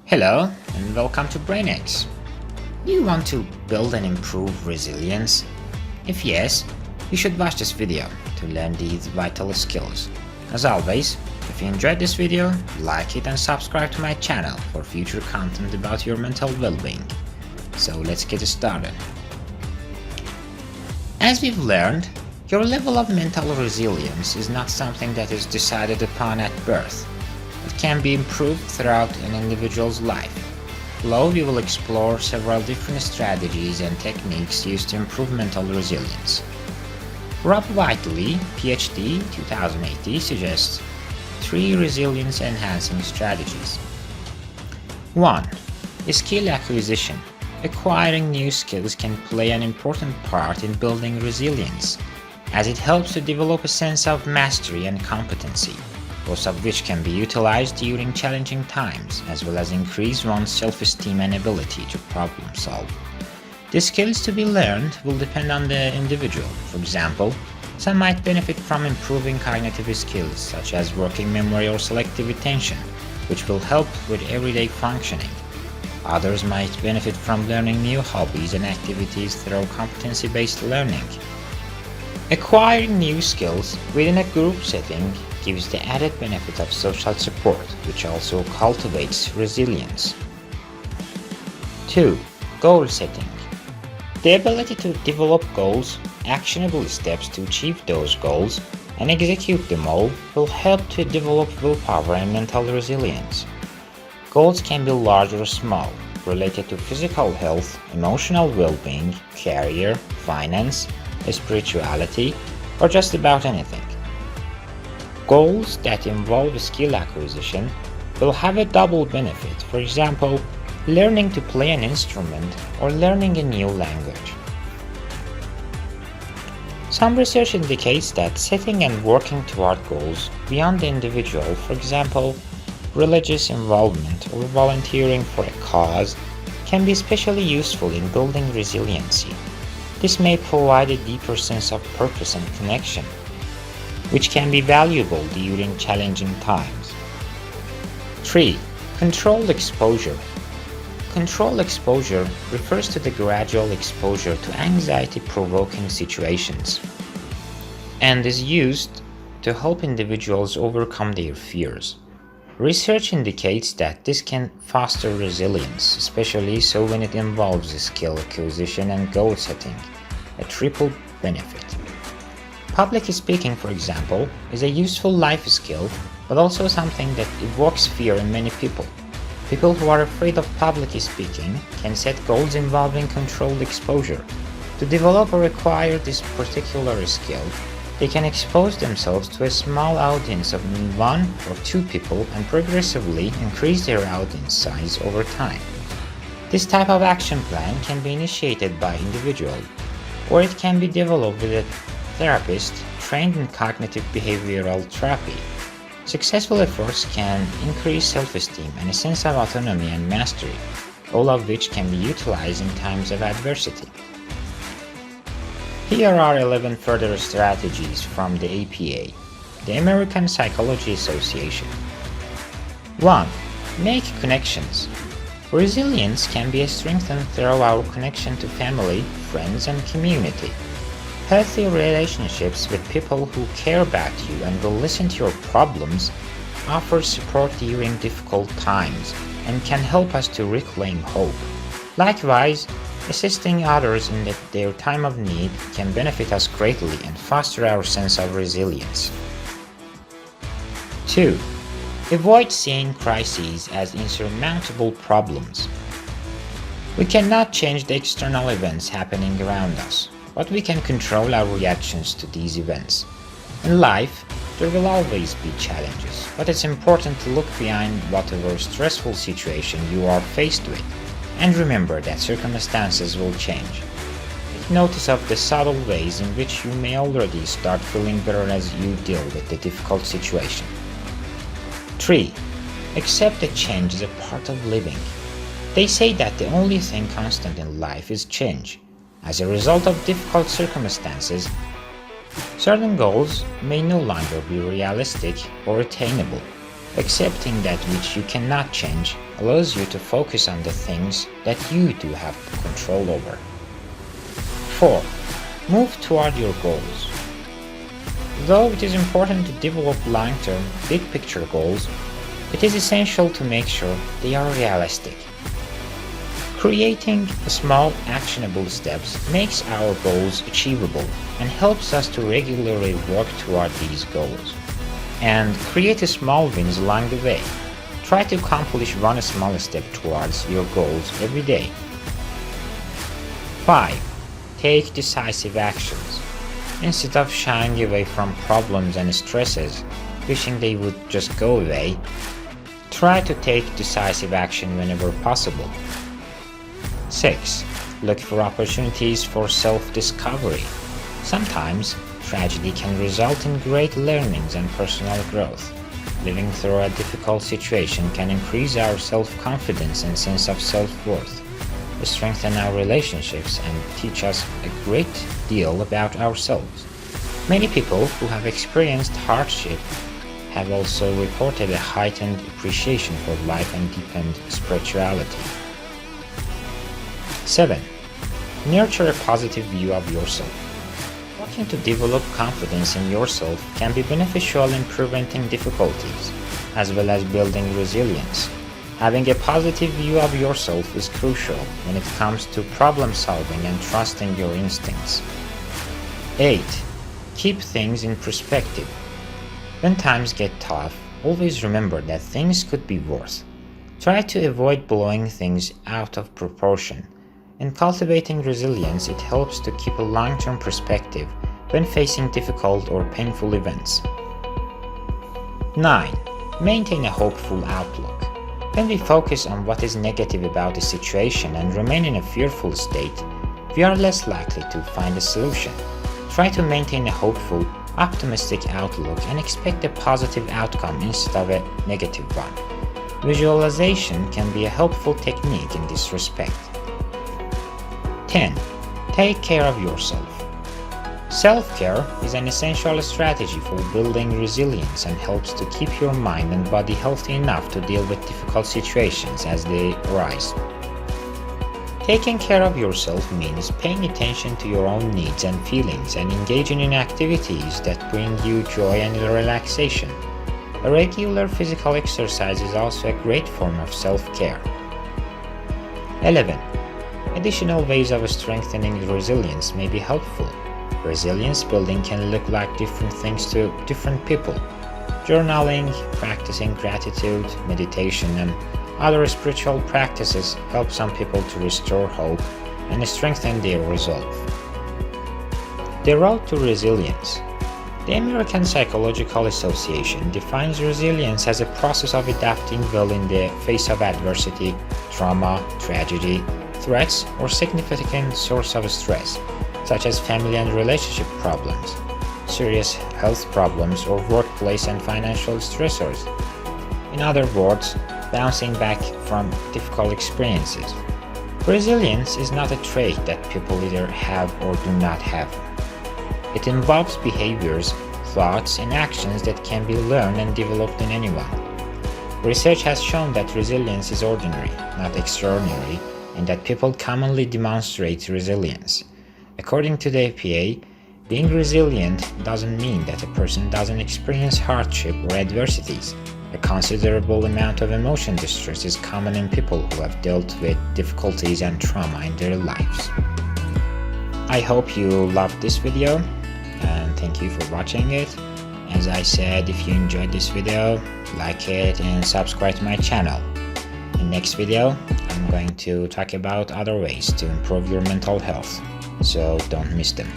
Hello and welcome to BrainX. Do you want to build and improve resilience? If yes, you should watch this video to learn these vital skills. As always, if you enjoyed this video, like it and subscribe to my channel for future content about your mental well-being. So let's get started. As we've learned, your level of mental resilience is not something that is decided upon at birth. It can be improved throughout an individual's life. Below, we will explore several different strategies and techniques used to improve mental resilience. Rob Whiteley, PhD, 2018, suggests 3 resilience-enhancing strategies. 1. Skill acquisition. Acquiring new skills can play an important part in building resilience, as it helps to develop a sense of mastery and competency, both of which can be utilized during challenging times, as well as increase one's self-esteem and ability to problem solve. The skills to be learned will depend on the individual. For example, some might benefit from improving cognitive skills such as working memory or selective attention, which will help with everyday functioning. Others might benefit from learning new hobbies and activities through competency-based learning. Acquiring new skills within a group setting gives the added benefit of social support, which also cultivates resilience. 2. Goal setting. The ability to develop goals, actionable steps to achieve those goals, and execute them all will help to develop willpower and mental resilience. Goals can be large or small, related to physical health, emotional well-being, career, finance, spirituality, or just about anything. Goals that involve skill acquisition will have a double benefit, for example, learning to play an instrument or learning a new language. Some research indicates that setting and working toward goals beyond the individual, for example, religious involvement or volunteering for a cause, can be especially useful in building resiliency. This may provide a deeper sense of purpose and connection, which can be valuable during challenging times. 3. Controlled exposure. Controlled exposure refers to the gradual exposure to anxiety-provoking situations and is used to help individuals overcome their fears. Research indicates that this can foster resilience, especially so when it involves skill acquisition and goal setting, a triple benefit. Public speaking, for example, is a useful life skill, but also something that evokes fear in many people. People who are afraid of public speaking can set goals involving controlled exposure. To develop or acquire this particular skill, they can expose themselves to a small audience of 1 or 2 people and progressively increase their audience size over time. This type of action plan can be initiated by individual, or it can be developed with a therapist trained in cognitive behavioral therapy. Successful efforts can increase self-esteem and a sense of autonomy and mastery, all of which can be utilized in times of adversity. Here are 11 further strategies from the APA, the American Psychology Association. 1. Make connections. Resilience can be strengthened through our connection to family, friends, and community. Healthy relationships with people who care about you and will listen to your problems offer support during difficult times and can help us to reclaim hope. Likewise, assisting others in their time of need can benefit us greatly and foster our sense of resilience. 2. Avoid seeing crises as insurmountable problems. We cannot change the external events happening around us, but we can control our reactions to these events. In life, there will always be challenges, but it's important to look behind whatever stressful situation you are faced with, and remember that circumstances will change. Take notice of the subtle ways in which you may already start feeling better as you deal with the difficult situation. 3. Accept that change is a part of living. They say that the only thing constant in life is change. As a result of difficult circumstances, certain goals may no longer be realistic or attainable. Accepting that which you cannot change allows you to focus on the things that you do have control over. 4. Move toward your goals. Though it is important to develop long-term, big-picture goals, it is essential to make sure they are realistic. Creating small, actionable steps makes our goals achievable and helps us to regularly work toward these goals. And create small wins along the way. Try to accomplish one small step towards your goals every day. 5. Take decisive actions. Instead of shying away from problems and stresses, wishing they would just go away, try to take decisive action whenever possible. 6. Look for opportunities for self-discovery. Sometimes, tragedy can result in great learnings and personal growth. Living through a difficult situation can increase our self-confidence and sense of self-worth, strengthen our relationships, and teach us a great deal about ourselves. Many people who have experienced hardship have also reported a heightened appreciation for life and deepened spirituality. 7. Nurture a positive view of yourself. Working to develop confidence in yourself can be beneficial in preventing difficulties, as well as building resilience. Having a positive view of yourself is crucial when it comes to problem solving and trusting your instincts. 8. Keep things in perspective. When times get tough, always remember that things could be worse. Try to avoid blowing things out of proportion. In cultivating resilience, it helps to keep a long-term perspective when facing difficult or painful events. 9. Maintain a hopeful outlook. When we focus on what is negative about a situation and remain in a fearful state, we are less likely to find a solution. Try to maintain a hopeful, optimistic outlook and expect a positive outcome instead of a negative one. Visualization can be a helpful technique in this respect. 10. Take care of yourself. Self-care is an essential strategy for building resilience and helps to keep your mind and body healthy enough to deal with difficult situations as they arise. Taking care of yourself means paying attention to your own needs and feelings and engaging in activities that bring you joy and relaxation. A regular physical exercise is also a great form of self-care. 11. Additional ways of strengthening resilience may be helpful. Resilience building can look like different things to different people. Journaling, practicing gratitude, meditation, and other spiritual practices help some people to restore hope and strengthen their resolve. The road to resilience. The American Psychological Association defines resilience as a process of adapting well in the face of adversity, trauma, tragedy, threats, or significant source of stress, such as family and relationship problems, serious health problems, or workplace and financial stressors. In other words, bouncing back from difficult experiences. Resilience is not a trait that people either have or do not have. It involves behaviors, thoughts, and actions that can be learned and developed in anyone. Research has shown that resilience is ordinary, not extraordinary, and that people commonly demonstrate resilience. According to the APA, being resilient doesn't mean that a person doesn't experience hardship or adversities. A considerable amount of emotion distress is common in people who have dealt with difficulties and trauma in their lives. I hope you loved this video and thank you for watching it. As I said, if you enjoyed this video, like it and subscribe to my channel. In next video, I'm going to talk about other ways to improve your mental health, so don't miss them.